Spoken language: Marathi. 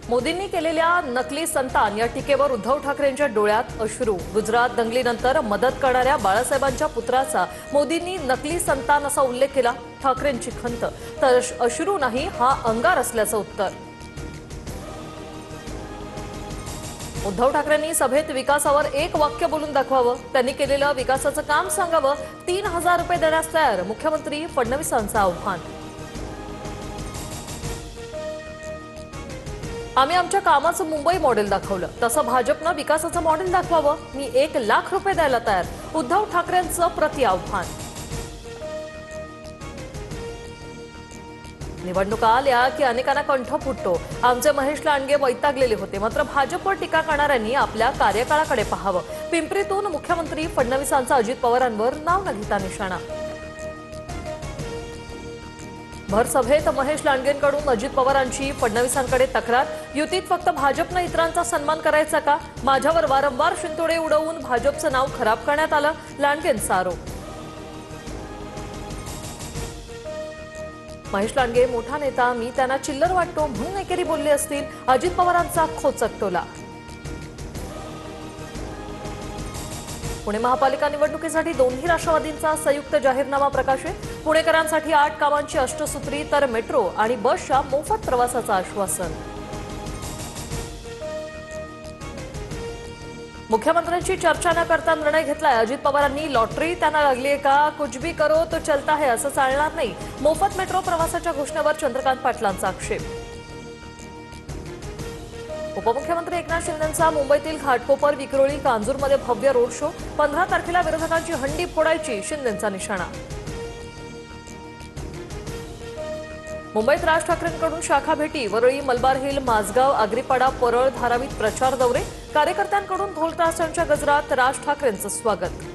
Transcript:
मोदींनी केलेल्या नकली संतान या टीकेवर उद्धव ठाकरेंच्या डोळ्यात अश्रू। गुजरात दंगलीनंतर मदत करणाऱ्या बाळासाहेबांच्या पुत्राचा मोदींनी नकली संतान असा उल्लेख केला। ठाकरेंची खंत तर अश्रू नाही, हा अंगार असल्याचं उत्तर। उद्धव ठाकरेंनी सभेत विकासावर एक वाक्य बोलून दाखवावं, त्यांनी केलेलं विकासाचं काम सांगावं। 3000 रुपये देण्यास तयार मुख्यमंत्री फडणवीसांचं आव्हान। आम्ही आमच्या कामाचं मुंबई मॉडेल दाखवलं, तसं भाजपनं विकासाचं मॉडेल दाखवावं। मी 1 लाख रुपये द्यायला तयार उद्धव ठाकरेंचं प्रति आव्हान। निवडणुका आल्या की अनेकांना कंठ फुटतो। आमचे महेश लांडगे वैतागलेले होते, मात्र भाजपवर टीका करणाऱ्यांनी आपल्या कार्यकाळाकडे पाहावं। पिंपरीतून मुख्यमंत्री फडणवीसांचा अजित पवारांवर नाव न घेता निशाणा। भर सभेत महेश लांडगेंकडून अजित पवारांची फडणवीसांकडे तक्रार। युतीत फक्त भाजपनं इतरांचा सन्मान करायचा का? माझ्यावर वारंवार शिंतोडे उडवून भाजपचं नाव खराब करण्यात आलं, लांडगेंचा आरोप। महेश लांडगे मोठा नेता, मी त्यांना चिल्लर वाटतो म्हणून एकेरी बोलले असतील, अजित पवारांचा खोचक टोला। पुणे महापालिका निवडणुकीसाठी दोन्ही राष्ट्रवादींचा संयुक्त जाहीरनामा प्रकाशित। पुणेकरांसाठी 8 कामांची अष्टसूत्री तर मेट्रो आणि बसच्या मोफत प्रवासाचं आश्वासन। मुख्यमंत्र्यांची चर्चा न करता निर्णय घेतलाय अजित पवारांनी। लॉटरी त्यांना लागलीये का? कुछ भी करो तो चलता है असं चालणार नाही, मोफत मेट्रो प्रवासाच्या घोषणेवर चंद्रकांत पाटलांचा आक्षेप। उपमुख्यमंत्री एकनाथ शिंदेंचा मुंबईतील घाटकोपर, विक्रोळी, कांजूरमध्ये भव्य रोड शो। 15 तारखेला विरोधकांची हंडी फोडायची शिंदेंचा निशाणा। मुंबईत राज ठाकरेंकडून शाखा भेटी, वरळी, मलबार हिल, माझगाव, आग्रीपाडा, परळ, धारावीत प्रचार दौरे। कार्यकर्त्यांकडून ढोल ताशांच्या गजरात राज ठाकरेंचं स्वागत।